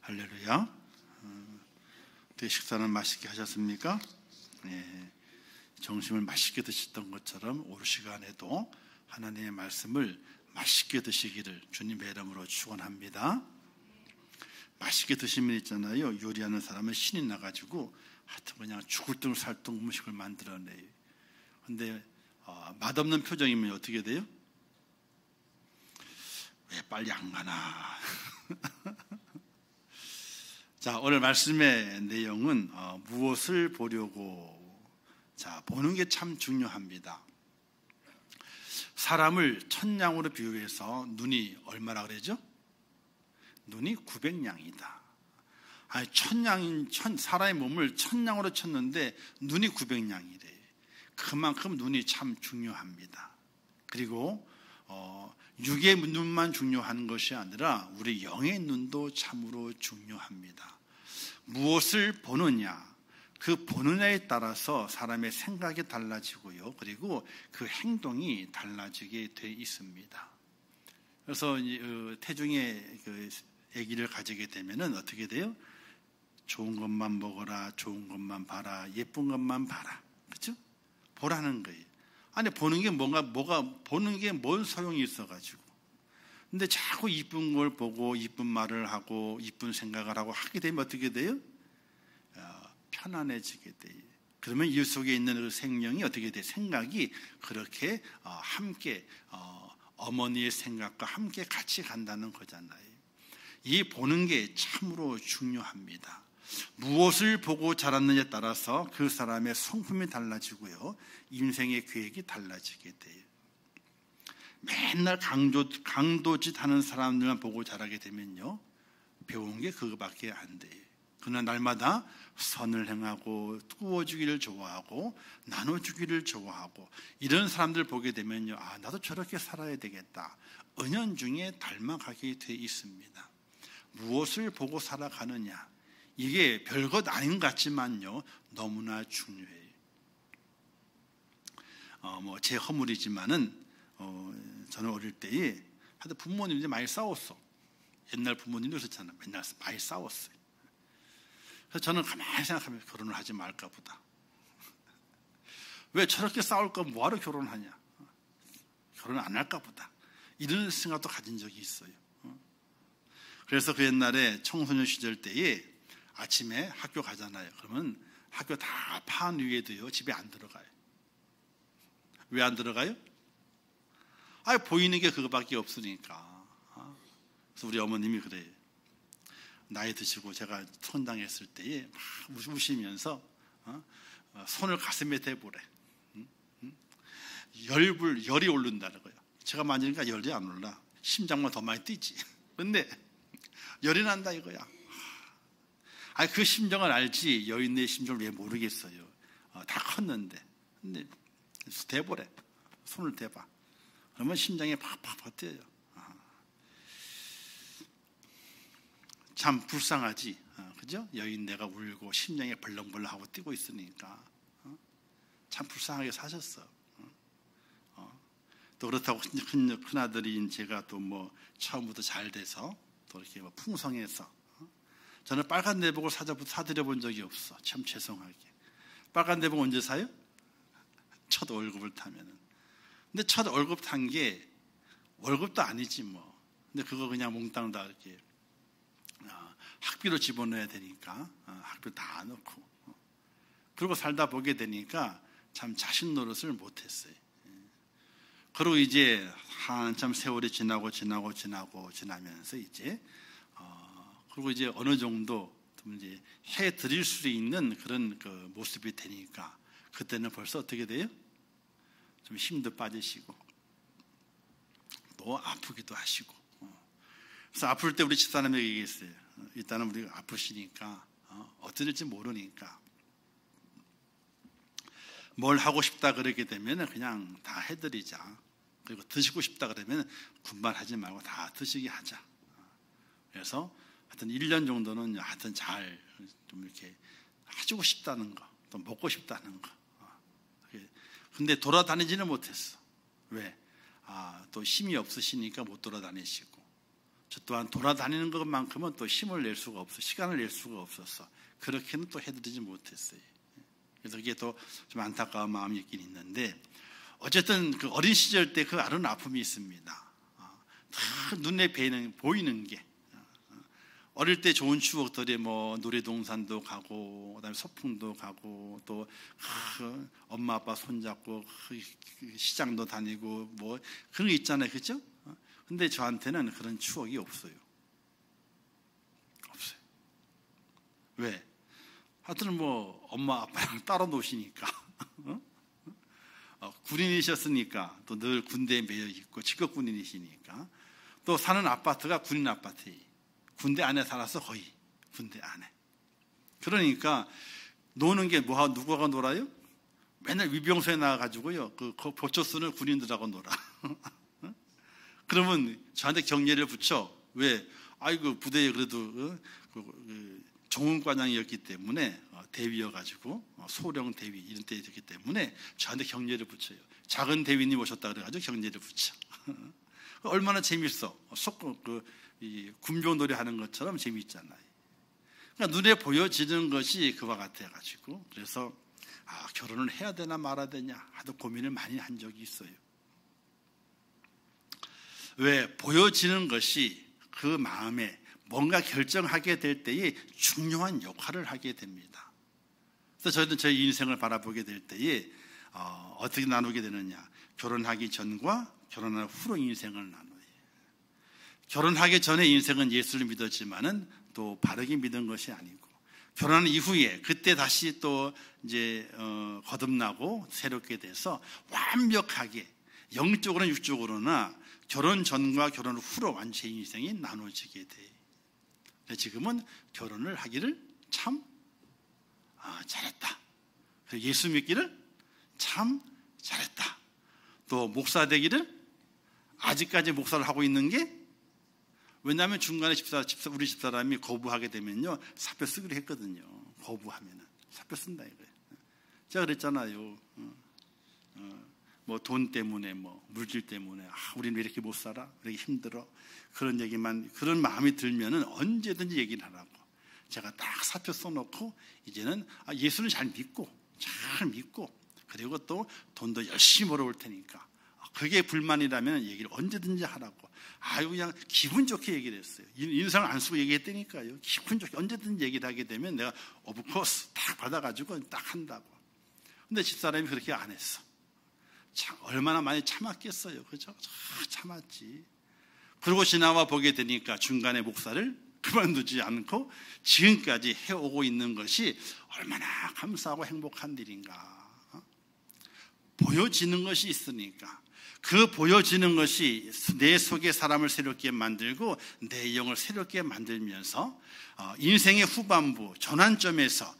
할렐루야. 식사는 맛있게 하셨습니까? 네, 점심을 맛있게 드셨던 것처럼 오늘 시간에도 하나님의 말씀을 맛있게 드시기를 주님의 이름으로 축원합니다. 맛있게 드시면 있잖아요, 요리하는 사람은 신이 나가지고 하여튼 그냥 죽을 둥 살 둥 음식을 만들어내요. 근데 맛없는 표정이면 어떻게 돼요? 왜 빨리 안 가나? 자, 오늘 말씀의 내용은 무엇을 보려고? 자, 보는 게 참 중요합니다. 사람을 천냥으로 비유해서 눈이 얼마나 그러죠? 눈이 900냥이다. 아니, 사람의 몸을 천냥으로 쳤는데 눈이 900냥이래. 그만큼 눈이 참 중요합니다. 그리고 육의 눈만 중요한 것이 아니라 우리 영의 눈도 참으로 중요합니다. 무엇을 보느냐, 그 보느냐에 따라서 사람의 생각이 달라지고요, 그리고 그 행동이 달라지게 돼 있습니다. 그래서 태중의 아기를 가지게 되면은 어떻게 돼요? 좋은 것만 먹어라, 좋은 것만 봐라, 예쁜 것만 봐라, 그렇죠? 보라는 거예요. 아니, 보는 게 보는 게 뭔 소용이 있어가지고. 근데 자꾸 이쁜 걸 보고 이쁜 말을 하고 이쁜 생각을 하고 하게 되면 어떻게 돼요? 편안해지게 돼요. 그러면 이 속에 있는 그 생명이 어떻게 돼요? 생각이 그렇게 함께 어머니의 생각과 함께 같이 간다는 거잖아요. 이 보는 게 참으로 중요합니다. 무엇을 보고 자랐느냐에 따라서 그 사람의 성품이 달라지고요, 인생의 계획이 달라지게 돼요. 맨날 강도짓 하는 사람들만 보고 자라게 되면요, 배운 게 그거밖에 안 돼요. 그러나 날마다 선을 행하고 꾸어주기를 좋아하고 나눠주기를 좋아하고 이런 사람들 보게 되면요, 나도 저렇게 살아야 되겠다, 은연중에 닮아가게 돼 있습니다. 무엇을 보고 살아가느냐, 이게 별것 아닌 것 같지만요, 너무나 중요해요. 제 허물이지만은 저는 어릴 때에 하여튼 부모님들이 많이 싸웠어. 옛날 부모님도 그렇잖아요. 맨날 많이 싸웠어요. 그래서 저는 가만히 생각하면 결혼을 하지 말까 보다. 왜 저렇게 싸울 거면 뭐하러 결혼하냐? 결혼 안 할까 보다. 이런 생각도 가진 적이 있어요. 그래서 그 옛날에 청소년 시절 때에 아침에 학교 가잖아요. 그러면 학교 다 파한 위에도요, 집에 안 들어가요. 왜 안 들어가요? 보이는 게 그거밖에 없으니까. 그래서 우리 어머님이 그래요. 나이 드시고 제가 선당했을 때에 막 우시면서 손을 가슴에 대보래. 열이 오른다는 거예요. 제가 만지니까 열이 안 올라. 심장만 더 많이 뛰지. 근데 열이 난다 이거야. 그 심정을 알지 여인의 심정을 왜 모르겠어요. 다 컸는데. 근데 대보래. 손을 대봐. 그러면 심장이 팍팍팍 뛰어요. 참 불쌍하지, 그죠? 여인네가 울고 심장이 벌렁벌렁하고 뛰고 있으니까 참 불쌍하게 사셨어. 또 그렇다고 큰 아들인 제가 또 처음부터 잘 돼서 또 이렇게 풍성해서 저는 빨간 내복을 사드려 본 적이 없어. 참 죄송하게. 빨간 내복 언제 사요? 첫 월급을 타면은. 근데 첫 월급 탄 게 월급도 아니지 뭐. 근데 그거 그냥 몽땅 다 이렇게 학비로 집어넣어야 되니까 학비 다 넣고 그러고 살다 보게 되니까 참 자식 노릇을 못했어요. 그리고 이제 한참 세월이 지나면서 이제 그리고 이제 어느 정도 이제 해 드릴 수 있는 그런 그 모습이 되니까 그때는 벌써 어떻게 돼요? 좀 힘도 빠지시고 또 아프기도 하시고. 그래서 아플 때 우리 집사람에게 얘기했어요. 일단은 우리가 아프시니까 어떻게 될지 모르니까 뭘 하고 싶다 그러게 되면 그냥 다 해드리자. 그리고 드시고 싶다 그러면 군말 하지 말고 다 드시게 하자. 그래서 하여튼 1년 정도는 하여튼 잘 좀 이렇게 해주고 싶다는 거, 또 먹고 싶다는 거. 근데 돌아다니지는 못했어. 왜? 또 힘이 없으시니까 못 돌아다니시고 저 또한 돌아다니는 것만큼은 또 힘을 낼 수가 없어, 시간을 낼 수가 없어서 그렇게는 또 해드리지 못했어요. 그래서 그게 또 좀 안타까운 마음이 있긴 있는데, 어쨌든 그 어린 시절 때 그 아른 아픔이 있습니다. 다 눈에 보이는 게, 어릴 때 좋은 추억들이 뭐 놀이동산도 가고, 그다음에 소풍도 가고, 또 엄마 아빠 손잡고 시장도 다니고 뭐 그런 게 있잖아요, 그렇죠? 근데 저한테는 그런 추억이 없어요. 왜? 하여튼 뭐 엄마 아빠랑 따로 노시니까 군인이셨으니까 또 늘 군대에 매여 있고 직업 군인이시니까, 또 사는 아파트가 군인 아파트예요. 군대 안에 살아서 거의 군대 안에. 그러니까 노는 게 누구하고 놀아요? 맨날 위병소에 나가가지고요, 그 보초스는 군인들하고 놀아. 그러면 저한테 격려를 붙여. 왜? 아이고 부대에 그래도 정훈과장이었기 때문에, 대위여가지고 소령 대위 이런 때였기 때문에 저한테 격려를 붙여요. 작은 대위님 오셨다 그래가지고 격려를 붙여. 얼마나 재밌어. 군병놀이 하는 것처럼 재밌잖아요. 그러니까 눈에 보여지는 것이 그와 같아가지고, 그래서 결혼을 해야 되나 말아야 되냐 하도 고민을 많이 한 적이 있어요. 왜? 보여지는 것이 그 마음에 뭔가 결정하게 될 때에 중요한 역할을 하게 됩니다. 그래서 저희는 저희 인생을 바라보게 될 때에 어떻게 나누게 되느냐, 결혼하기 전과 결혼한 후로 인생을 나눠요. 결혼하기 전에 인생은 예수를 믿었지만은 또 바르게 믿은 것이 아니고, 결혼한 이후에 그때 다시 또 이제 거듭나고 새롭게 돼서 완벽하게 영적으로나 육적으로나 결혼 전과 결혼 후로 완전히 인생이 나눠지게 돼요. 지금은 결혼을 하기를 참 잘했다. 예수 믿기를 참 잘했다. 또 목사 되기를, 아직까지 목사를 하고 있는 게, 왜냐하면 중간에 우리 집사람이 거부하게 되면요 사표 쓰기로 했거든요. 거부하면은 사표 쓴다 이거예요. 제가 그랬잖아요. 뭐 돈 때문에, 뭐 물질 때문에 우리는 왜 이렇게 못 살아? 왜 이렇게 힘들어? 그런 얘기만, 그런 마음이 들면은 언제든지 얘기를 하라고. 제가 딱 사표 써놓고 이제는 예수는 잘 믿고 그리고 또 돈도 열심히 벌어올 테니까 그게 불만이라면 얘기를 언제든지 하라고. 그냥 기분 좋게 얘기를 했어요. 인상을 안 쓰고 얘기했다니까요. 기분 좋게 언제든지 얘기를 하게 되면 내가 오브코스 딱 받아가지고 딱 한다고. 근데 집사람이 그렇게 안 했어. 얼마나 많이 참았겠어요. 그죠? 참았지. 그러고 지나와 보게 되니까 중간에 목사를 그만두지 않고 지금까지 해오고 있는 것이 얼마나 감사하고 행복한 일인가. 보여지는 것이 있으니까 그 보여지는 것이 내 속에 사람을 새롭게 만들고 내 영을 새롭게 만들면서 인생의 후반부 전환점에서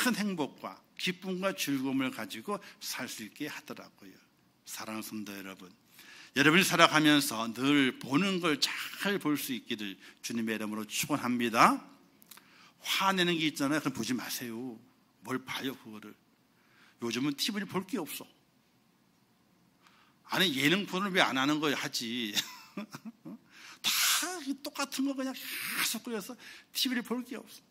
큰 행복과 기쁨과 즐거움을 가지고 살 수 있게 하더라고요. 사랑하는 성도 여러분, 여러분이 살아가면서 늘 보는 걸 잘 볼 수 있기를 주님의 이름으로 축원합니다. 화내는 게 있잖아요. 그럼 보지 마세요. 뭘 봐요 그거를. 요즘은 TV를 볼 게 없어. 아니 예능 프로를 왜 안 하는 거예요? 하지. 다 똑같은 거 그냥 계속 그래서 TV를 볼 게 없어.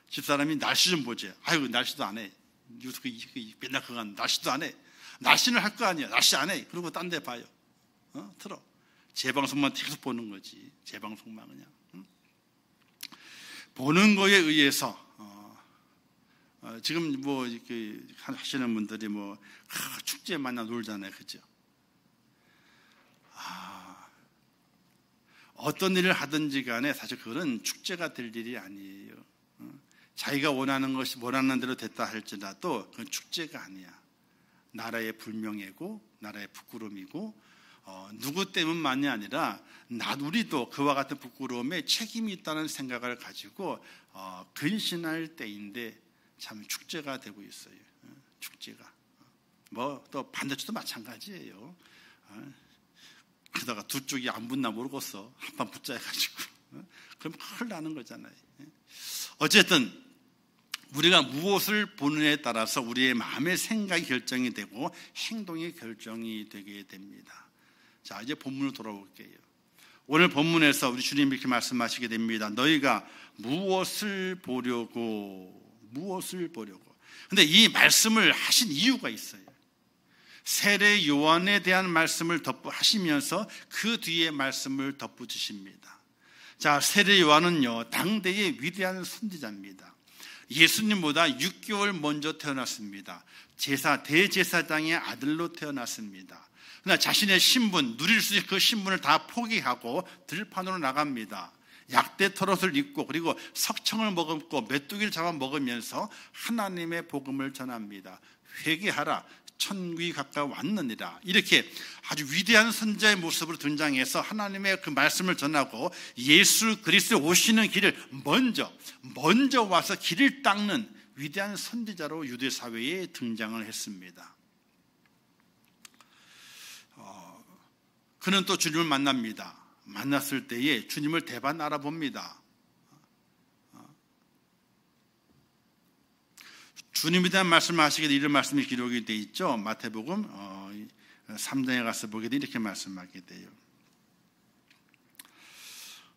집사람이 날씨 좀 보지. 아이고 날씨도 안 해. 맨날 그거 날씨도 안 해. 날씨는 할 거 아니야. 날씨 안 해. 그리고 딴 데 봐요. 틀어. 재방송만 계속 보는 거지. 재방송만 그냥. 보는 거에 의해서 지금 뭐 이렇게 하시는 분들이 뭐 축제 만나 놀잖아요, 그죠? 어떤 일을 하든지 간에 사실 그거는 축제가 될 일이 아니에요. 자기가 원하는 대로 됐다 할지라도 그건 축제가 아니야. 나라의 불명예고 나라의 부끄러움이고 누구 때문만이 아니라 우리도 그와 같은 부끄러움에 책임이 있다는 생각을 가지고 근신할 때인데 참 축제가 되고 있어요. 축제가. 뭐 또 반대쪽도 마찬가지예요. 그러다가 두 쪽이 안 붙나 모르겠어. 한판 붙자 해가지고. 그럼 큰일 나는 거잖아요. 어쨌든 우리가 무엇을 보느냐에 따라서 우리의 마음의 생각이 결정이 되고 행동이 결정이 되게 됩니다. 자, 이제 본문으로 돌아올게요. 오늘 본문에서 우리 주님이 이렇게 말씀하시게 됩니다. 너희가 무엇을 보려고. 근데 이 말씀을 하신 이유가 있어요. 세례 요한에 대한 말씀을 하시면서 그 뒤에 말씀을 덧붙이십니다. 자, 세례 요한은요, 당대의 위대한 선지자입니다. 예수님보다 6개월 먼저 태어났습니다. 대제사장의 아들로 태어났습니다. 그러나 자신의 신분, 누릴 수 있는 그 신분을 다 포기하고 들판으로 나갑니다. 약대 털옷을 입고 그리고 석청을 먹고 메뚜기를 잡아 먹으면서 하나님의 복음을 전합니다. 회개하라, 천국이 가까워 왔느니라. 이렇게 아주 위대한 선지자의 모습으로 등장해서 하나님의 그 말씀을 전하고 예수 그리스도 오시는 길을 먼저 와서 길을 닦는 위대한 선지자로 유대 사회에 등장을 했습니다. 그는 또 주님을 만납니다. 만났을 때에 주님을 대반 알아봅니다. 주님에 대한 말씀을 하시게 돼 이런 말씀이 기록이 되어 있죠. 마태복음 3장에 가서 보게 돼 이렇게 말씀하게 돼요.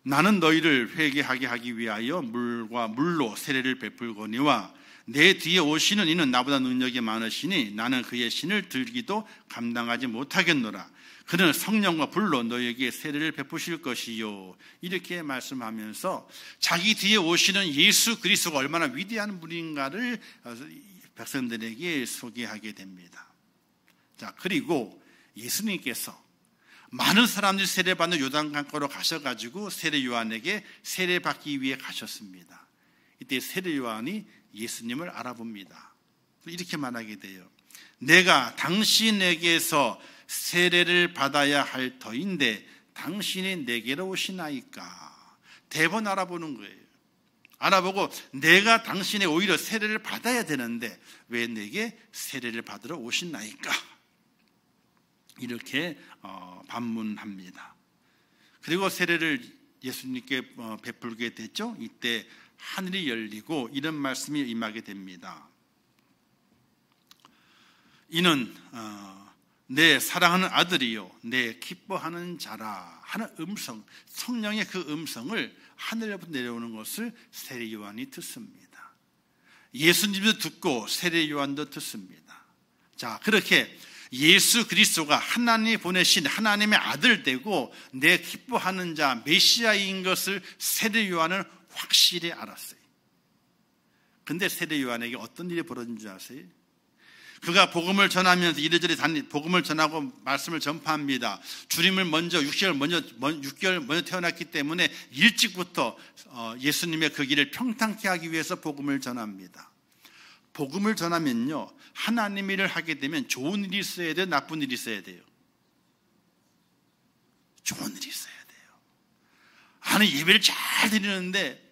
나는 너희를 회개하게 하기 위하여 물로 세례를 베풀거니와 내 뒤에 오시는 이는 나보다 능력이 많으시니 나는 그의 신을 들기도 감당하지 못하겠노라. 그는 성령과 불로 너희에게 세례를 베푸실 것이요. 이렇게 말씀하면서 자기 뒤에 오시는 예수 그리스도가 얼마나 위대한 분인가를 백성들에게 소개하게 됩니다. 자, 그리고 예수님께서 많은 사람들이 세례받는 요단강가로 가셔가지고 세례 요한에게 세례받기 위해 가셨습니다. 이때 세례 요한이 예수님을 알아봅니다. 이렇게 말하게 돼요. 내가 당신에게서 세례를 받아야 할 터인데 당신이 내게로 오시나이까. 대번 알아보는 거예요. 알아보고 내가 당신의 오히려 세례를 받아야 되는데 왜 내게 세례를 받으러 오시나이까. 이렇게 반문합니다. 그리고 세례를 예수님께 베풀게 됐죠. 이때 하늘이 열리고 이런 말씀이 임하게 됩니다. 이는 내 사랑하는 아들이요 내 기뻐하는 자라 하는 음성, 성령의 그 음성을 하늘로부터 내려오는 것을 세례 요한이 듣습니다. 예수님도 듣고 세례 요한도 듣습니다. 자, 그렇게 예수 그리스도가 하나님이 보내신 하나님의 아들 되고 내 기뻐하는 자 메시아인 것을 세례 요한은 확실히 알았어요. 근데 세례 요한에게 어떤 일이 벌어진 줄 아세요? 그가 복음을 전하면서 이래저래 복음을 전하고 말씀을 전파합니다. 주님을 먼저 6개월 먼저 태어났기 때문에 일찍부터 예수님의 그 길을 평탄케 하기 위해서 복음을 전합니다. 복음을 전하면요, 하나님 일을 하게 되면 좋은 일이 있어야 돼요, 나쁜 일이 있어야 돼요? 좋은 일이 있어야 돼요. 아니, 예배를 잘 드리는데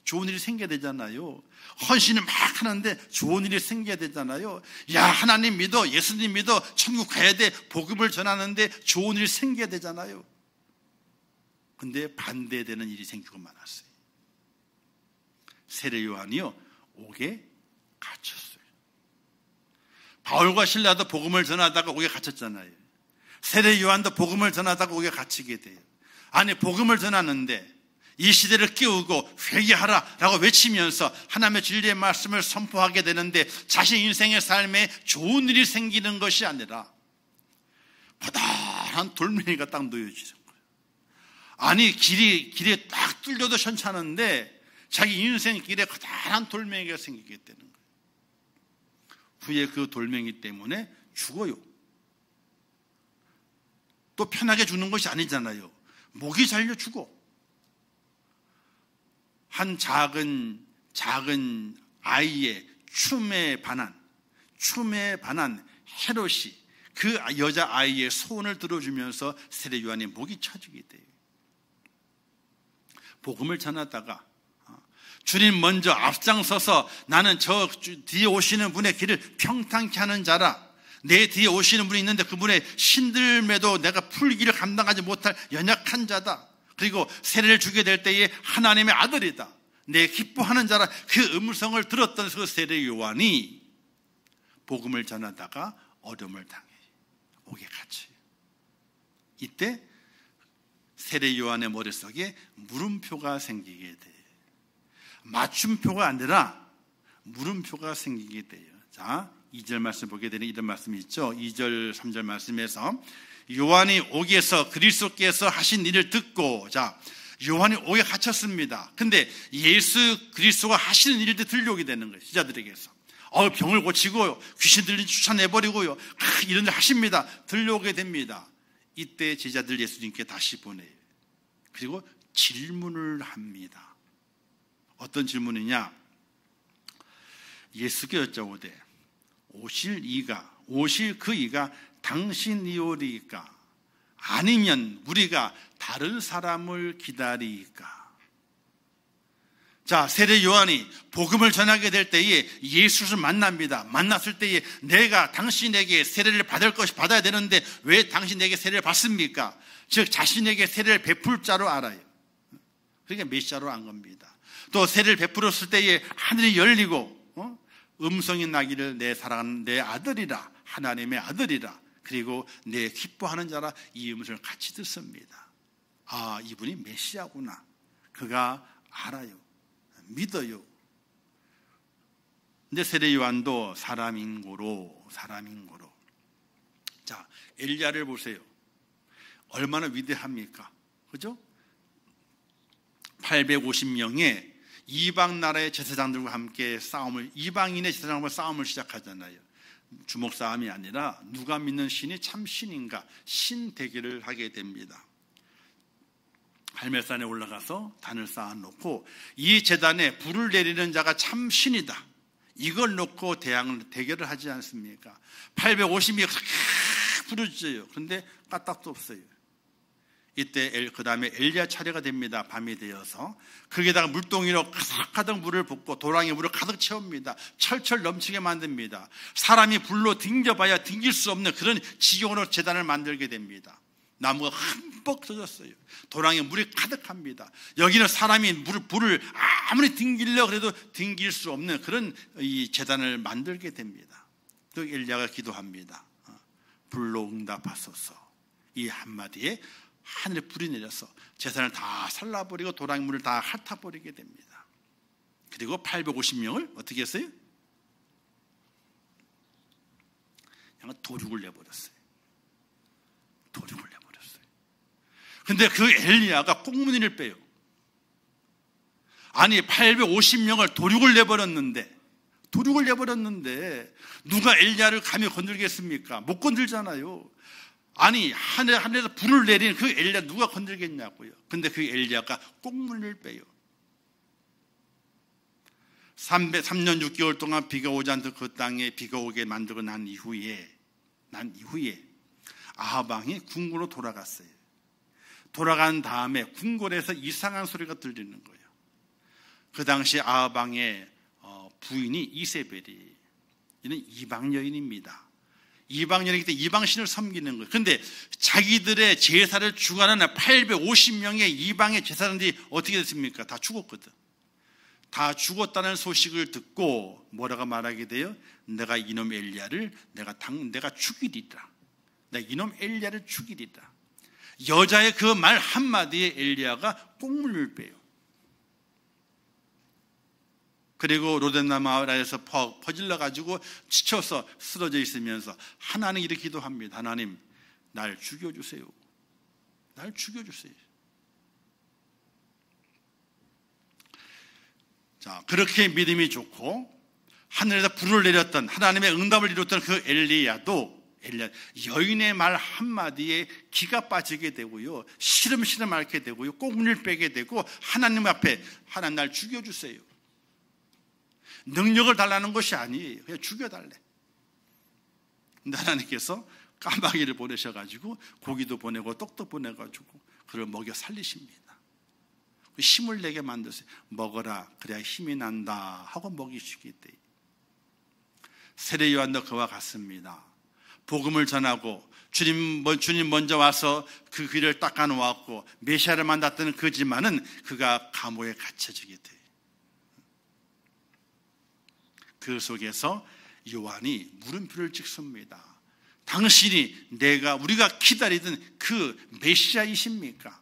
좋은 일이 생겨야 되잖아요. 헌신을 막 하는데 좋은 일이 생겨야 되잖아요. 야, 하나님 믿어, 예수님 믿어, 천국 가야 돼, 복음을 전하는데 좋은 일이 생겨야 되잖아요. 근데 반대되는 일이 생기고 많았어요. 세례 요한이요, 옥에 갇혔어요. 바울과 실라도 복음을 전하다가 옥에 갇혔잖아요. 세례 요한도 복음을 전하다가 옥에 갇히게 돼요. 아니, 복음을 전하는데 이 시대를 깨우고 회개하라 라고 외치면서 하나님의 진리의 말씀을 선포하게 되는데 자신 인생의 삶에 좋은 일이 생기는 것이 아니라 커다란 돌멩이가 딱 놓여지는 거예요. 아니, 길에 딱 뚫려도 괜찮은데 자기 인생 길에 커다란 돌멩이가 생기게 되는 거예요. 후에 그 돌멩이 때문에 죽어요. 또 편하게 죽는 것이 아니잖아요. 목이 잘려 죽어. 한 작은 아이의 춤에 반한 헤롯이 그 여자아이의 소원을 들어주면서 세례 요한의 목이 쳐지게 돼요. 복음을 전하다가 주님 먼저 앞장서서 나는 저 뒤에 오시는 분의 길을 평탄케 하는 자라, 내 뒤에 오시는 분이 있는데 그분의 신들매도 내가 풀기를 감당하지 못할 연약한 자다, 그리고 세례를 주게 될 때에 하나님의 아들이다, 내 기뻐하는 자라, 그 음성을 들었던 그 세례 요한이 복음을 전하다가 어려움을 당해요. 옥에 갇혀요. 이때 세례 요한의 머릿속에 물음표가 생기게 돼요. 맞춤표가 아니라 물음표가 생기게 돼요. 자, 2절 말씀 보게 되는 이런 말씀이 있죠. 2절 3절 말씀에서 요한이 옥에서 그리스도께서 하신 일을 듣고, 자, 요한이 옥에 갇혔습니다. 근데 예수 그리스도가 하시는 일들 들려오게 되는 거예요. 제자들에게서 병을 고치고 귀신 들린 쫓아내버리고요, 이런 일 하십니다. 들려오게 됩니다. 이때 제자들 예수님께 다시 보내요. 그리고 질문을 합니다. 어떤 질문이냐? 예수께 여쭤보되 오실 그 이가 당신이오리이까? 아니면 우리가 다른 사람을 기다리이까? 자, 세례 요한이 복음을 전하게 될 때에 예수를 만납니다. 만났을 때에 내가 당신에게 세례를 받아야 되는데 왜 당신에게 세례를 받습니까? 즉 자신에게 세례를 베풀 자로 알아요. 그러니까 메시아로 안 겁니다. 또 세례를 베풀었을 때에 하늘이 열리고 음성이 나기를 내 사랑하는 내 아들이라, 하나님의 아들이라, 그리고 내 기뻐하는 자라, 이 음성을 같이 듣습니다. 아, 이분이 메시아구나. 그가 알아요. 믿어요. 근데 세례 요한도 사람인 고로. 자, 엘리야를 보세요. 얼마나 위대합니까? 그죠? 850명의 이방 나라의 제사장들과 함께 이방인의 제사장과 싸움을 시작하잖아요. 주먹 싸움이 아니라 누가 믿는 신이 참 신인가, 신 대결을 하게 됩니다. 갈멜산에 올라가서 단을 쌓아놓고 이 제단에 불을 내리는 자가 참 신이다, 이걸 놓고 대결을 하지 않습니까? 850명이 부르짖어요. 그런데 까딱도 없어요. 이때 그 다음에 엘리야 차례가 됩니다. 밤이 되어서 거기에다가 물동이로 가득 물을 붓고 도랑에 물을 가득 채웁니다. 철철 넘치게 만듭니다. 사람이 불로 튕겨봐야 튕길 수 없는 그런 지경으로 제단을 만들게 됩니다. 나무가 흠뻑 터졌어요. 도랑에 물이 가득합니다. 여기는 사람이 불을 아무리 튕기려고 해도 튕길 수 없는 그런 이 제단을 만들게 됩니다. 또 엘리야가 기도합니다. 불로 응답하소서. 이 한마디에 하늘에 불이 내려서 제산을 다 살라버리고 도랑의 물을 다 핥아버리게 됩니다. 그리고 850명을 어떻게 했어요? 그냥 도륙을 내버렸어요. 근데 그 엘리야가 꽁무니를 빼요. 아니, 850명을 도륙을 내버렸는데 누가 엘리야를 감히 건들겠습니까? 못 건들잖아요. 아니, 하늘에서 불을 내린 그 엘리야 누가 건들겠냐고요. 근데 그 엘리야가 꽁무니를 빼요. 3년 6개월 동안 비가 오지 않던 그 땅에 비가 오게 만들고 난 이후에 아합 왕이 궁궐로 돌아갔어요. 돌아간 다음에 궁궐에서 이상한 소리가 들리는 거예요. 그 당시 아합 왕의 부인이 이세벨이, 이는 이방 여인입니다. 이방 여인이기 때문에 이방신을 섬기는 거예요. 그런데 자기들의 제사를 주관하는 850명의 이방의 제사장들이 어떻게 됐습니까? 다 죽었거든. 다 죽었다는 소식을 듣고 뭐라고 말하게 돼요? 내가 이놈 엘리야를 내가 죽이리라. 내가 이놈 엘리야를 죽이리라. 여자의 그 말 한마디에 엘리야가 꽁물을 빼요. 그리고 로덴나마라에서 퍼질러 가지고 지쳐서 쓰러져 있으면서 하나님 이렇게 기도합니다. 하나님, 날 죽여주세요. 날 죽여주세요. 자, 그렇게 믿음이 좋고 하늘에서 불을 내렸던, 하나님의 응답을 이뤘던 그 엘리야 여인의 말 한마디에 기가 빠지게 되고요, 시름시름 앓게 되고요, 꽁을 빼게 되고 하나님 앞에, 하나님 날 죽여주세요. 능력을 달라는 것이 아니에요. 그냥 죽여달래. 근데 하나님께서 까마귀를 보내셔가지고 고기도 보내고 떡도 보내가지고 그를 먹여 살리십니다. 힘을 내게 만드세요. 먹어라, 그래야 힘이 난다 하고 먹이시기 때문에. 세례 요한도 그와 같습니다. 복음을 전하고 주님 먼저 와서 그 길을 닦아 놓았고 메시아를 만났던 그지만은 그가 감옥에 갇혀지게 돼요. 그 속에서 요한이 물음표를 찍습니다. 당신이 우리가 기다리던 그 메시아이십니까?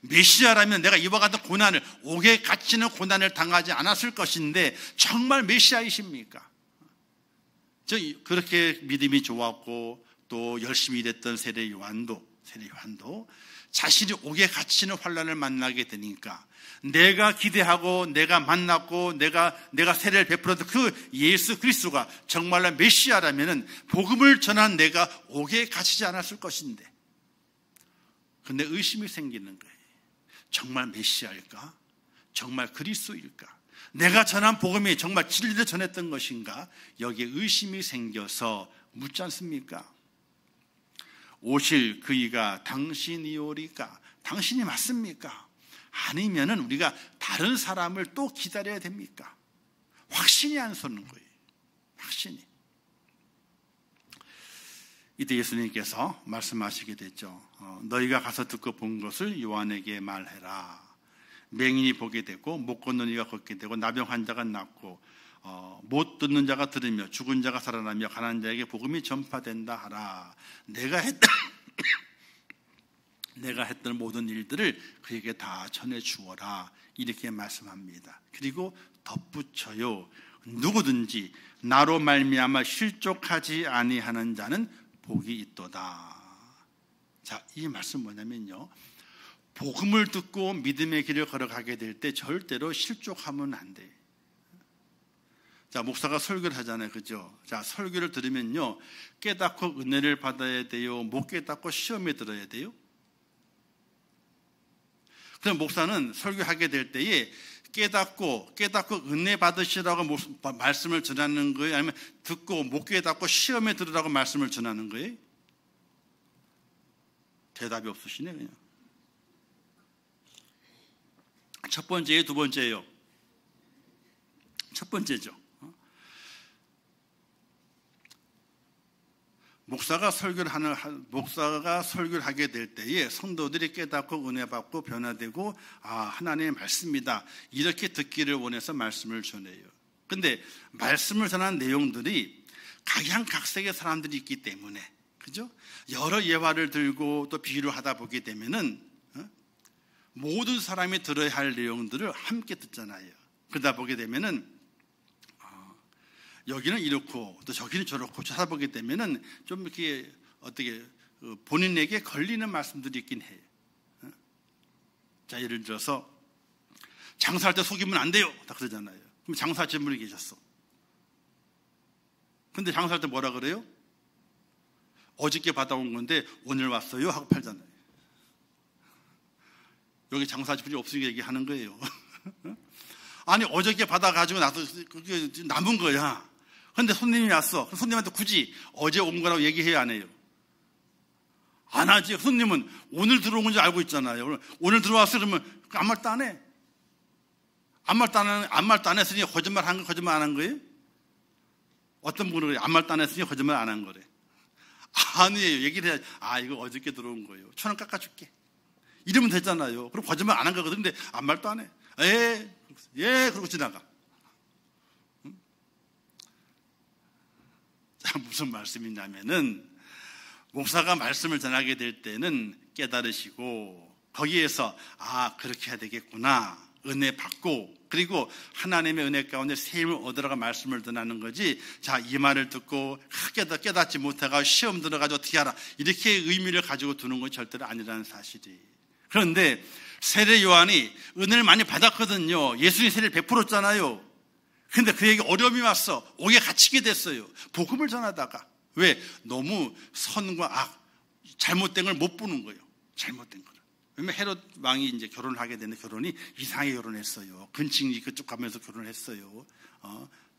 메시아라면 내가 이와 같은 고난을, 옥에 갇히는 고난을 당하지 않았을 것인데 정말 메시아이십니까? 저 그렇게 믿음이 좋았고 또 열심히 일했던 세례 요한도 자신이 옥에 갇히는 환난을 만나게 되니까 내가 기대하고 내가 만났고 내가 세례를 베풀었던 그 예수 그리스도가 정말로 메시아라면 복음을 전한 내가 옥에 갇히지 않았을 것인데, 근데 의심이 생기는 거예요. 정말 메시아일까? 정말 그리스도일까? 내가 전한 복음이 정말 진리를 전했던 것인가? 여기에 의심이 생겨서 묻지 않습니까? 오실 그이가 당신이오리까? 당신이 맞습니까? 아니면은 우리가 다른 사람을 또 기다려야 됩니까? 확신이 안 서는 거예요. 확신이. 이때 예수님께서 말씀하시게 됐죠. 너희가 가서 듣고 본 것을 요한에게 말해라. 맹인이 보게 되고 못 걷는 이가 걷게 되고 나병 환자가 낫고 못 듣는 자가 들으며 죽은 자가 살아나며 가난한 자에게 복음이 전파된다 하라. 내가 했던 모든 일들을 그에게 다 전해 주어라. 이렇게 말씀합니다. 그리고 덧붙여요. 누구든지 나로 말미암아 실족하지 아니하는 자는 복이 있도다. 자, 이 말씀 뭐냐면요, 복음을 듣고 믿음의 길을 걸어가게 될 때 절대로 실족하면 안 돼. 자, 목사가 설교를 하잖아요, 그죠? 자, 설교를 들으면요, 깨닫고 은혜를 받아야 돼요? 못 깨닫고 시험에 들어야 돼요? 그럼 목사는 설교하게 될 때에 깨닫고 은혜 받으시라고 말씀을 전하는 거예요? 아니면 듣고 못 깨닫고 시험에 들으라고 말씀을 전하는 거예요? 대답이 없으시네, 그냥. 첫 번째예요, 두 번째예요? 첫 번째죠. 목사가 설교를 하게 될 때에 성도들이 깨닫고 은혜 받고 변화되고, 하나님의 말씀이다, 이렇게 듣기를 원해서 말씀을 전해요. 근데 말씀을 전하는 내용들이 각양각색의 사람들이 있기 때문에, 그죠? 여러 예화를 들고 또 비유를 하다 보게 되면은 모든 사람이 들어야 할 내용들을 함께 듣잖아요. 그러다 보게 되면은 여기는 이렇고 또 저기는 저렇고 찾아보게 되면은 좀 이렇게 어떻게 본인에게 걸리는 말씀들이 있긴 해요. 자, 예를 들어서 장사할 때 속이면 안 돼요, 다 그러잖아요. 그럼 장사하시는 분이 계셨어. 근데 장사할 때 뭐라 그래요? 어저께 받아온 건데 오늘 왔어요 하고 팔잖아요. 여기 장사하실 분이 없으니까 얘기하는 거예요. 아니, 어저께 받아가지고 나서 그게 남은 거야. 근데 손님이 왔어. 그럼 손님한테 굳이 어제 온 거라고 얘기해야 안 해요? 안 하지. 손님은 오늘 들어온 건지 알고 있잖아요. 오늘 들어왔어 그러면 아무 말도 안 해. 아무 말도 안 했으니 거짓말 한 거, 거짓말 안 한 거예요? 어떤 분은 그래요. 아무 말도 안 했으니 거짓말 안 한 거래. 아니에요. 얘기를 해야지. 이거 어저께 들어온 거예요. 1,000원 깎아줄게. 이러면 되잖아요. 그럼 거짓말 안 한 거거든. 근데 아무 말도 안 해. 그러고 지나가. 자, 무슨 말씀이냐면은, 목사가 말씀을 전하게 될 때는 깨달으시고 거기에서 그렇게 해야 되겠구나, 은혜 받고, 그리고 하나님의 은혜 가운데 세임을 얻으라고 말씀을 전하는 거지. 자, 이 말을 듣고 깨닫지 못해가 시험 들어가지고 어떻게 하라, 이렇게 의미를 가지고 두는 건 절대로 아니라는 사실이. 그런데 세례 요한이 은혜를 많이 받았거든요. 예수님이 세례를 베풀었잖아요. 근데 그에게 어려움이 왔어. 옥에 갇히게 됐어요. 복음을 전하다가. 왜? 너무 선과 악, 잘못된 걸 못 보는 거예요. 잘못된 거를. 왜냐면 헤롯 왕이 이제 결혼을 하게 되는데 결혼이 이상하게 결혼했어요. 근친이 그쪽 가면서 결혼을 했어요.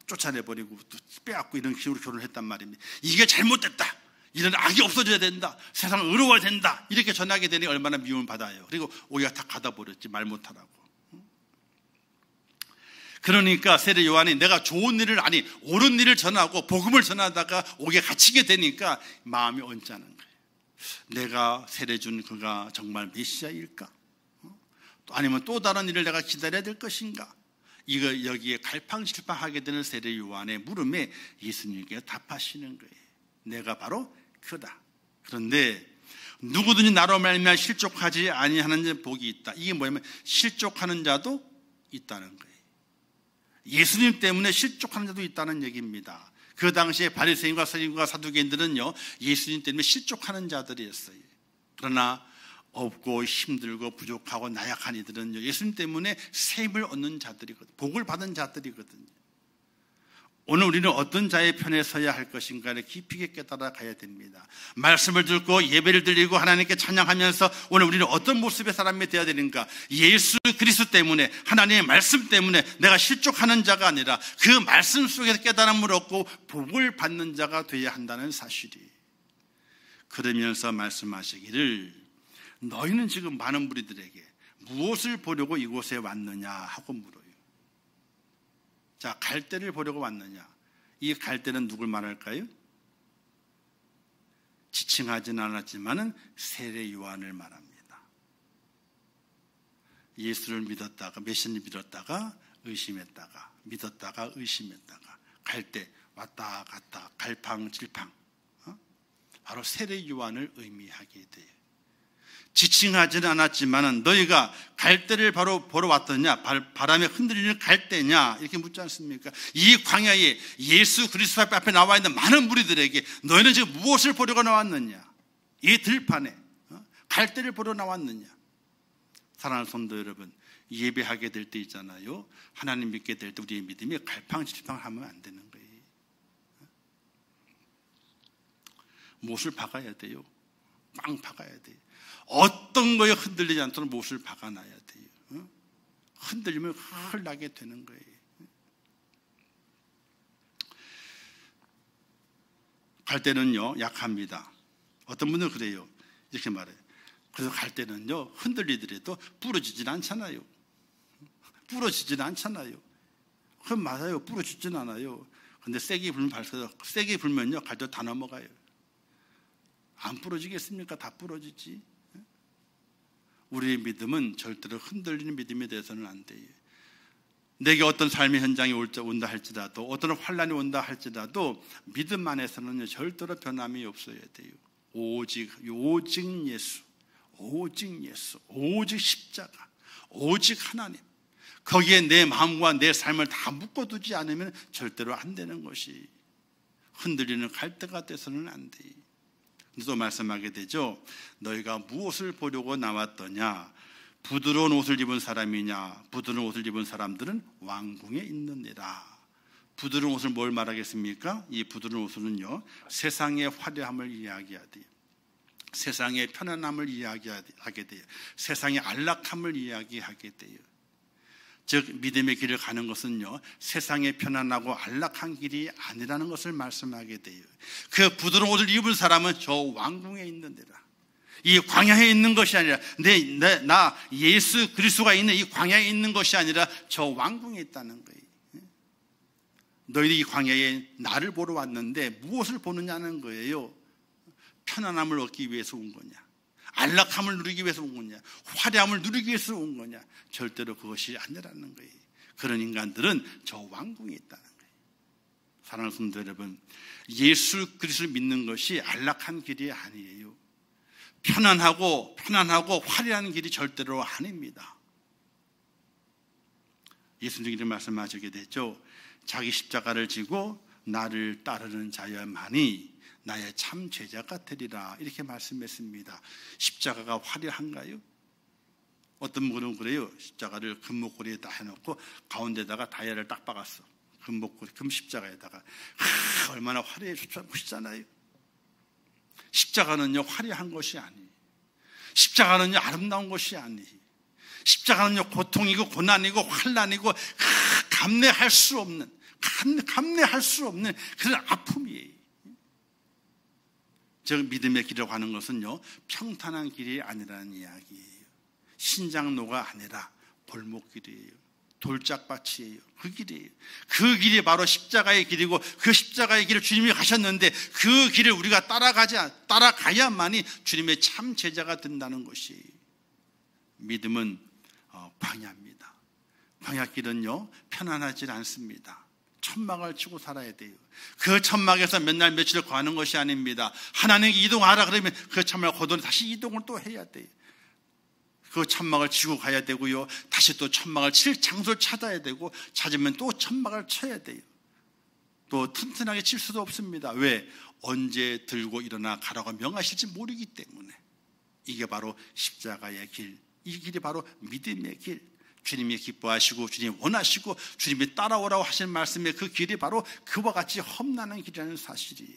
쫓아내버리고 또 빼앗고 이런 식으로 결혼을 했단 말입니다. 이게 잘못됐다. 이런 악이 없어져야 된다. 세상은 의로워야 된다. 이렇게 전하게 되니 얼마나 미움을 받아요. 그리고 오히려 다 가다버렸지, 말 못하라고. 그러니까 세례 요한이 내가 좋은 일을, 옳은 일을 전하고 복음을 전하다가 옥에 갇히게 되니까 마음이 언짢은 거예요. 내가 세례 준 그가 정말 메시아일까? 아니면 또 다른 일을 내가 기다려야 될 것인가? 여기에 갈팡질팡하게 되는 세례 요한의 물음에 예수님께 답하시는 거예요. 내가 바로 그다. 그런데 누구든지 나로 말미암아 실족하지 아니하는 자 복이 있다. 이게 뭐냐면 실족하는 자도 있다는 거예요. 예수님 때문에 실족하는 자도 있다는 얘기입니다. 그 당시에 바리새인과 서기관과 사두개인들은요, 예수님 때문에 실족하는 자들이었어요. 그러나 없고 힘들고 부족하고 나약한 이들은요, 예수님 때문에 셈을 얻는 자들이거든요. 복을 받은 자들이거든요. 오늘 우리는 어떤 자의 편에 서야 할 것인가를 깊이 있게 깨달아 가야 됩니다. 말씀을 듣고 예배를 드리고 하나님께 찬양하면서 오늘 우리는 어떤 모습의 사람이 되어야 되는가? 예수 그리스도 때문에, 하나님의 말씀 때문에 내가 실족하는 자가 아니라 그 말씀 속에서 깨달음을 얻고 복을 받는 자가 되어야 한다는 사실이. 그러면서 말씀하시기를 너희는 지금 많은 무리들에게 무엇을 보려고 이곳에 왔느냐 하고 물어요. 자, 갈대를 보려고 왔느냐? 이 갈대는 누굴 말할까요? 지칭하지는 않았지만은 세례 요한을 말합니다. 예수를 믿었다가, 메시아를 믿었다가 의심했다가, 믿었다가 의심했다가, 갈대 왔다 갔다 갈팡질팡, 바로 세례 요한을 의미하게 돼요. 지칭하지는 않았지만은 너희가 갈대를 바로 보러 왔더냐? 바람에 흔들리는 갈대냐? 이렇게 묻지 않습니까? 이 광야에 예수 그리스도 앞에 나와 있는 많은 무리들에게 너희는 지금 무엇을 보려고 나왔느냐? 이 들판에 갈대를 보러 나왔느냐? 사랑하는 성도 여러분, 예배하게 될 때 있잖아요. 하나님 믿게 될 때 우리의 믿음이 갈팡질팡하면 안 되는 거예요. 못을 박아야 돼요. 꽝 박아야 돼요. 어떤 거에 흔들리지 않도록 못을 박아놔야 돼요. 흔들리면 흘나게 되는 거예요. 갈대는요, 약합니다. 어떤 분은 그래요. 이렇게 말해요. 그래서 갈대는요, 흔들리더라도 부러지진 않잖아요. 부러지진 않잖아요. 그럼 맞아요. 부러지진 않아요. 근데 세게 불면요, 갈대 다 넘어가요. 안 부러지겠습니까? 다 부러지지. 우리의 믿음은 절대로 흔들리는 믿음이 되어서는 안 돼요. 내게 어떤 삶의 현장이 온다 할지라도, 어떤 환란이 온다 할지라도 믿음 안에서는 절대로 변함이 없어야 돼요. 오직 예수, 오직 예수, 오직 십자가, 오직 하나님. 거기에 내 마음과 내 삶을 다 묶어두지 않으면 절대로 안 되는 것이, 흔들리는 갈대가 돼서는 안 돼요. 또 말씀하게 되죠. 너희가 무엇을 보려고 나왔더냐? 부드러운 옷을 입은 사람이냐? 부드러운 옷을 입은 사람들은 왕궁에 있느니라. 부드러운 옷을 뭘 말하겠습니까? 이 부드러운 옷은요, 세상의 화려함을 이야기하대요. 세상의 편안함을 이야기하게 돼요. 세상의 안락함을 이야기하게 돼요. 즉 믿음의 길을 가는 것은요, 세상의 편안하고 안락한 길이 아니라는 것을 말씀하게 돼요. 그 부드러운 옷을 입은 사람은 저 왕궁에 있는 데라. 이 광야에 있는 것이 아니라 나 예수 그리스도가 있는 이 광야에 있는 것이 아니라 저 왕궁에 있다는 거예요. 너희들이 이 광야에 나를 보러 왔는데 무엇을 보느냐는 거예요. 편안함을 얻기 위해서 온 거냐? 안락함을 누리기 위해서 온 거냐? 화려함을 누리기 위해서 온 거냐? 절대로 그것이 아니라는 거예요. 그런 인간들은 저 왕궁에 있다는 거예요. 사랑하는 성도 여러분, 예수 그리스도를 믿는 것이 안락한 길이 아니에요. 편안하고 화려한 길이 절대로 아닙니다. 예수님이 말씀하시게 되죠. 자기 십자가를 지고 나를 따르는 자야만이 나의 참 제자가 되리라, 이렇게 말씀했습니다. 십자가가 화려한가요? 어떤 분은 그래요. 십자가를 금목걸이에다 해놓고 가운데다가 다이아를 딱 박았어. 금목걸이, 금십자가에다가. 얼마나 화려해 보시잖아요. 십자가는요, 화려한 것이 아니에요. 십자가는요, 아름다운 것이 아니에요. 십자가는요, 고통이고 고난이고 환난이고 감내할 수 없는 그런 아픔이에요. 즉 믿음의 길을 가는 것은요, 평탄한 길이 아니라는 이야기예요. 신장로가 아니라 골목길이에요. 돌짝밭이에요. 그 길이에요. 그 길이 바로 십자가의 길이고, 그 십자가의 길을 주님이 가셨는데 그 길을 우리가 따라가야만이 주님의 참 제자가 된다는 것이. 믿음은 광야입니다. 광야길은요, 편안하지 않습니다. 천막을 치고 살아야 돼요. 그 천막에서 몇 날 며칠 거하는 것이 아닙니다. 하나님께 이동하라 그러면 그 천막을 거둬내 다시 이동을 또 해야 돼요. 그 천막을 치고 가야 되고요. 다시 또 천막을 칠 장소를 찾아야 되고, 찾으면 또 천막을 쳐야 돼요. 또 튼튼하게 칠 수도 없습니다. 왜? 언제 들고 일어나 가라고 명하실지 모르기 때문에. 이게 바로 십자가의 길, 이 길이 바로 믿음의 길. 주님이 기뻐하시고 주님이 원하시고 주님이 따라오라고 하신 말씀의 그 길이 바로 그와 같이 험난한 길이라는 사실이,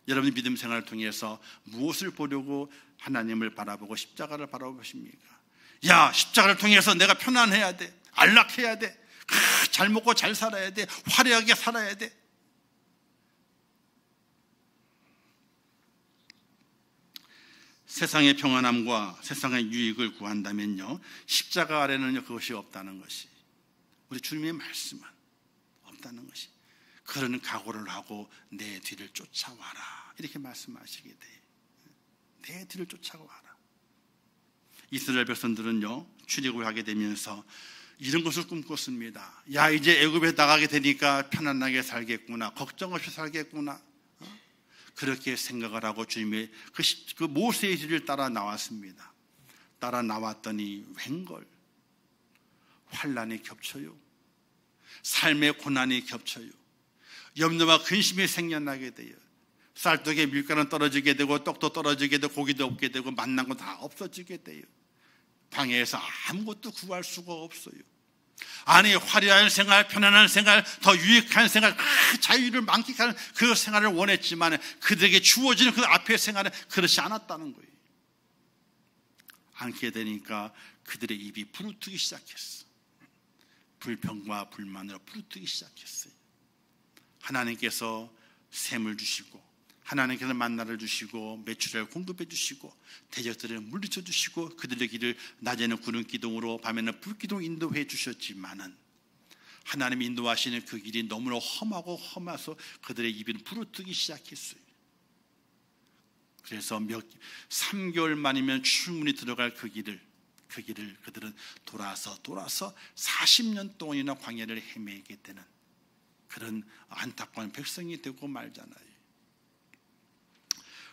여러분의 믿음 생활을 통해서 무엇을 보려고 하나님을 바라보고 십자가를 바라보십니까? 야, 십자가를 통해서 내가 편안해야 돼, 안락해야 돼, 잘 먹고 잘 살아야 돼, 화려하게 살아야 돼. 세상의 평안함과 세상의 유익을 구한다면요, 십자가 아래는 그것이 없다는 것이, 우리 주님의 말씀은 없다는 것이, 그런 각오를 하고 내 뒤를 쫓아와라, 이렇게 말씀하시게 돼요. 내 뒤를 쫓아와라. 이스라엘 백성들은요, 출애굽을 하게 되면서 이런 것을 꿈꿨습니다. 야, 이제 애굽에 나가게 되니까 편안하게 살겠구나, 걱정 없이 살겠구나, 그렇게 생각을 하고 주님의 그 모세의 길을 따라 나왔습니다. 따라 나왔더니 웬걸 환난이 겹쳐요. 삶의 고난이 겹쳐요. 염려와 근심이 생겨나게 돼요. 쌀떡에 밀가루는 떨어지게 되고, 떡도 떨어지게 되고, 고기도 없게 되고, 만난 거 다 없어지게 돼요. 방에서 아무것도 구할 수가 없어요. 아니, 화려한 생활, 편안한 생활, 더 유익한 생활, 자유를 만끽하는 그 생활을 원했지만 그들에게 주어지는 그 앞의 생활은 그렇지 않았다는 거예요. 않게 되니까 그들의 입이 부르트기 시작했어. 불평과 불만으로 부르트기 시작했어요. 하나님께서 샘을 주시고, 하나님께서 만나를 주시고, 매출을 공급해 주시고, 대적들을 물리쳐 주시고, 그들의 길을 낮에는 구름 기둥으로 밤에는 불 기둥 인도해 주셨지만은, 하나님이 인도하시는 그 길이 너무나 험하고 험해서 그들의 입은 부르트기 시작했어요. 그래서 3개월 만이면 충분히 들어갈 그 길을 그들은 돌아서 40년 동안이나 광야를 헤매게 되는 그런 안타까운 백성이 되고 말잖아요.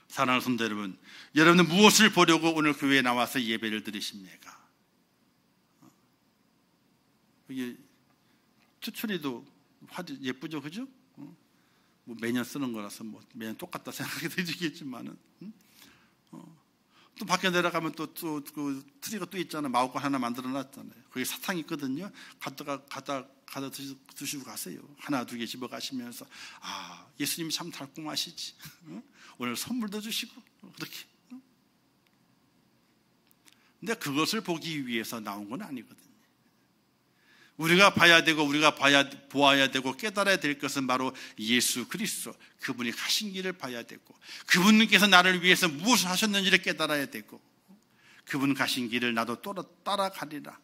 사랑하는 성도 여러분, 여러분은 무엇을 보려고 오늘 교회에 나와서 예배를 드리십니까? 이게 추출이도 예쁘죠, 그죠? 뭐 매년 쓰는 거라서 뭐 매년 똑같다 생각이 되시겠지만은, 또 밖에 내려가면 또 그 트리가 또 있잖아요. 마법관 하나 만들어놨잖아요. 거기 사탕 있거든요. 가다 드시고 가세요. 하나 두 개 집어 가시면서, 아, 예수님이 참 달콤하시지. 오늘 선물도 주시고 그렇게. 근데 그것을 보기 위해서 나온 건 아니거든요. 우리가 봐야 되고 보아야 되고 깨달아야 될 것은 바로 예수 그리스도, 그분이 가신 길을 봐야 되고, 그분께서 나를 위해서 무엇을 하셨는지를 깨달아야 되고, 그분 가신 길을 나도 따라가리라.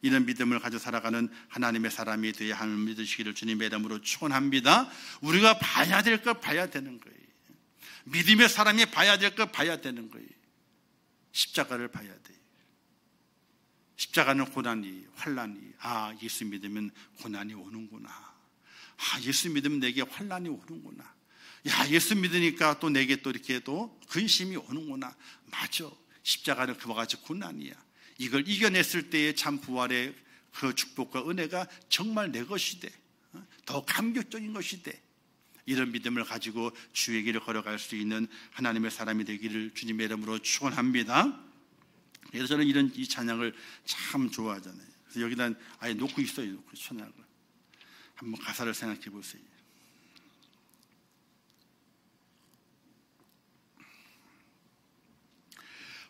이런 믿음을 가지고 살아가는 하나님의 사람이 되어야 하는 믿으시기를 주님의 이름으로 축원합니다. 우리가 봐야 될 걸 봐야 되는 거예요. 믿음의 사람이 봐야 될 걸 봐야 되는 거예요. 십자가를 봐야 돼요. 십자가는 고난이, 환난이, 아, 예수 믿으면 고난이 오는구나. 아, 예수 믿으면 내게 환난이 오는구나. 야, 예수 믿으니까 또 내게 또 이렇게 또 근심이 오는구나. 맞아. 십자가는 그와 같이 고난이야. 이걸 이겨냈을 때의 참 부활의 그 축복과 은혜가 정말 내 것이 돼. 더 감격적인 것이 돼. 이런 믿음을 가지고 주의 길을 걸어갈 수 있는 하나님의 사람이 되기를 주님의 이름으로 축원합니다. 그래서 저는 이 찬양을 참 좋아하잖아요. 그래서 여기다 아예 놓고 있어요. 그 찬양을 한번 가사를 생각해 보세요.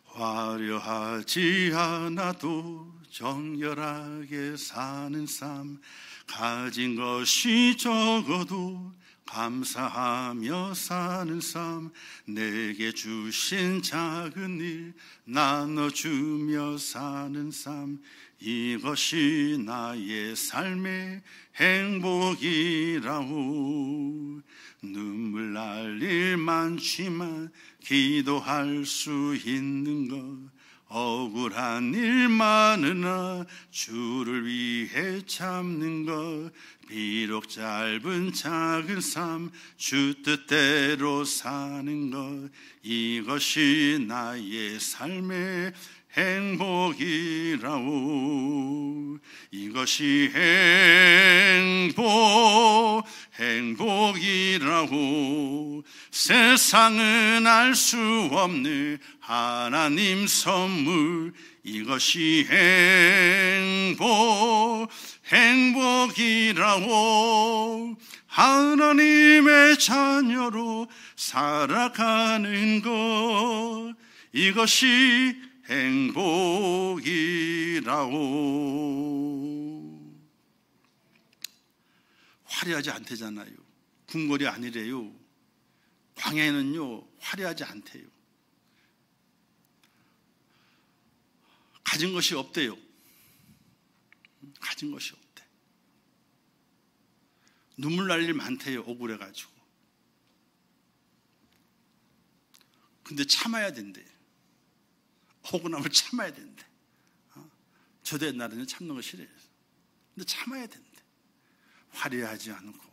화려하지 않아도 정결하게 사는 삶, 가진 것이 적어도 감사하며 사는 삶, 내게 주신 작은 일 나눠주며 사는 삶, 이것이 나의 삶의 행복이라오. 눈물 날 일 많지만 기도할 수 있는 것, 억울한 일 많으나 주를 위해 참는 것, 비록 짧은 작은 삶 주 뜻대로 사는 것, 이것이 나의 삶의 행복이라오. 이것이 행복이라고. 세상은 알 수 없는 하나님 선물, 이것이 행복이라고. 하나님의 자녀로 살아가는 것, 이것이 행복이라고. 화려하지 않대잖아요. 궁궐이 아니래요. 광야에는요 화려하지 않대요. 가진 것이 없대요. 가진 것이 없대. 눈물 날 일 많대요. 억울해가지고. 근데 참아야 된대. 억울함을 참아야 된대. 저도 옛날에는 참는 거 싫어해요. 근데 참아야 된대. 화려하지 않고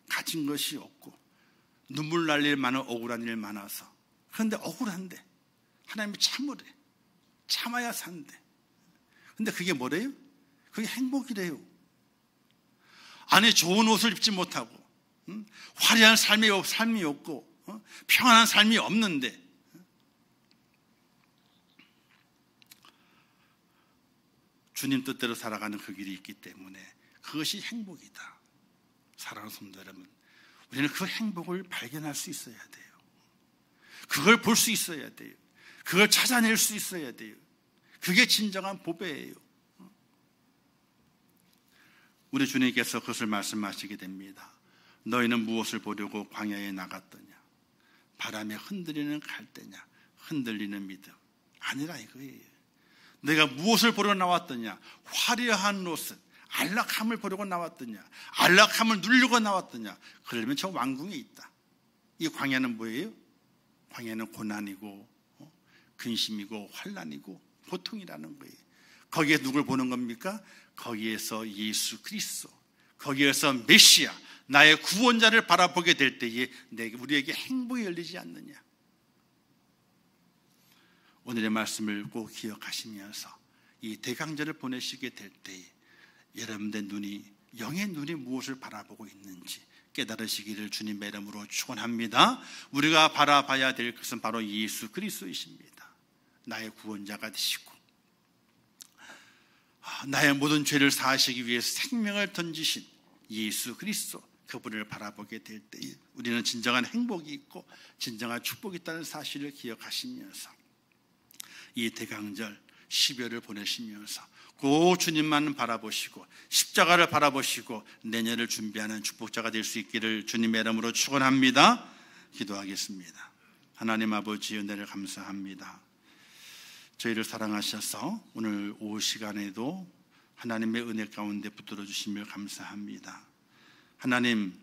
가진 것이 없고 눈물 날 일 많은 억울한 일 많아서. 그런데 억울한데 하나님이 참으래. 참아야 산대. 근데 그게 뭐래요? 그게 행복이래요. 안에 좋은 옷을 입지 못하고 화려한 삶이 없고 평안한 삶이 없는데 주님 뜻대로 살아가는 그 길이 있기 때문에 그것이 행복이다. 사랑하는 성도 여러분, 우리는 그 행복을 발견할 수 있어야 돼요. 그걸 볼 수 있어야 돼요. 그걸 찾아낼 수 있어야 돼요. 그게 진정한 보배예요. 우리 주님께서 그것을 말씀하시게 됩니다. 너희는 무엇을 보려고 광야에 나갔더냐? 바람에 흔들리는 갈대냐? 흔들리는 믿음? 아니라 이거예요. 내가 무엇을 보러 나왔더냐? 화려한 옷을, 안락함을 보려고 나왔더냐? 안락함을 누리려고 나왔더냐? 그러면 저 왕궁에 있다. 이 광야는 뭐예요? 광야는 고난이고 근심이고 환난이고 고통이라는 거예요. 거기에 누굴 보는 겁니까? 거기에서 예수 그리스도, 거기에서 메시아, 나의 구원자를 바라보게 될 때에 우리에게 행복이 열리지 않느냐. 오늘의 말씀을 꼭 기억하시면서 이 대강절을 보내시게 될 때에 여러분의 눈이, 영의 눈이 무엇을 바라보고 있는지 깨달으시기를 주님의 이름으로 축원합니다. 우리가 바라봐야 될 것은 바로 예수 그리스도이십니다. 나의 구원자가 되시고 나의 모든 죄를 사하시기 위해서 생명을 던지신 예수 그리스도, 그분을 바라보게 될 때에 우리는 진정한 행복이 있고 진정한 축복이 있다는 사실을 기억하시면서 이 대강절 12월을 보내시면서 꼭 주님만 바라보시고 십자가를 바라보시고 내년을 준비하는 축복자가 될 수 있기를 주님의 이름으로 축원합니다. 기도하겠습니다. 하나님 아버지, 은혜를 감사합니다. 저희를 사랑하셔서 오늘 오후 시간에도 하나님의 은혜 가운데 붙들어 주심을 감사합니다. 하나님,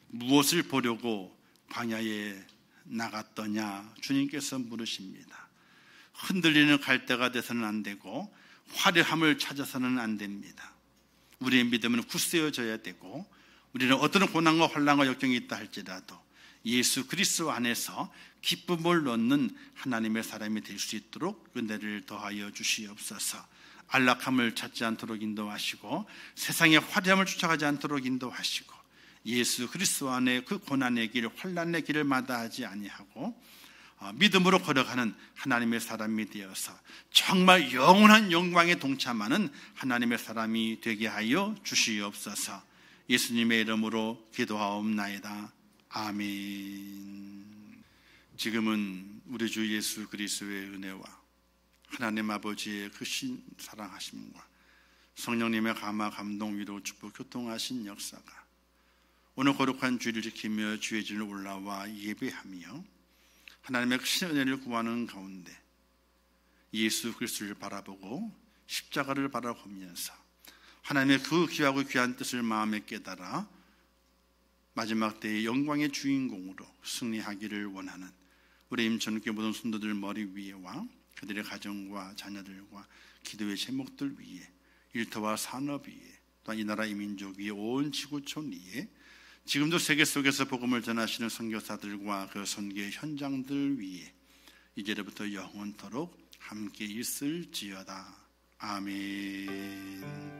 무엇을 보려고 광야에 나갔더냐? 주님께서 물으십니다. 흔들리는 갈대가 돼서는 안 되고 화려함을 찾아서는 안 됩니다. 우리의 믿음은 굳세어져야 되고 우리는 어떤 고난과 환난과 역경이 있다 할지라도 예수 그리스도 안에서 기쁨을 얻는 하나님의 사람이 될 수 있도록 은혜를 더하여 주시옵소서. 안락함을 찾지 않도록 인도하시고 세상의 화려함을 쫓아가지 않도록 인도하시고 예수 그리스도 안에 그 고난의 길, 환난의 길을 마다하지 아니하고 믿음으로 걸어가는 하나님의 사람이 되어서 정말 영원한 영광에 동참하는 하나님의 사람이 되게 하여 주시옵소서. 예수님의 이름으로 기도하옵나이다. 아멘. 지금은 우리 주 예수 그리스도의 은혜와 하나님 아버지의 크신 사랑하심과 성령님의 감화, 감동, 위로, 축복, 교통하신 역사가 오늘 거룩한 주일을 지키며 주의 진을 올라와 예배하며 하나님의 크신 은혜를 구하는 가운데 예수 그리스도를 바라보고 십자가를 바라보면서 하나님의 그 귀하고 귀한 뜻을 마음에 깨달아 마지막 때의 영광의 주인공으로 승리하기를 원하는 우리 임천국의 모든 성도들 머리 위에와 그들의 가정과 자녀들과 기도의 제목들 위에, 일터와 산업 위에, 또한 이 나라 이 민족 위에, 온 지구촌 위에, 지금도 세계 속에서 복음을 전하시는 선교사들과 그 선교의 현장들 위에 이제부터 영원토록 함께 있을지어다. 아멘.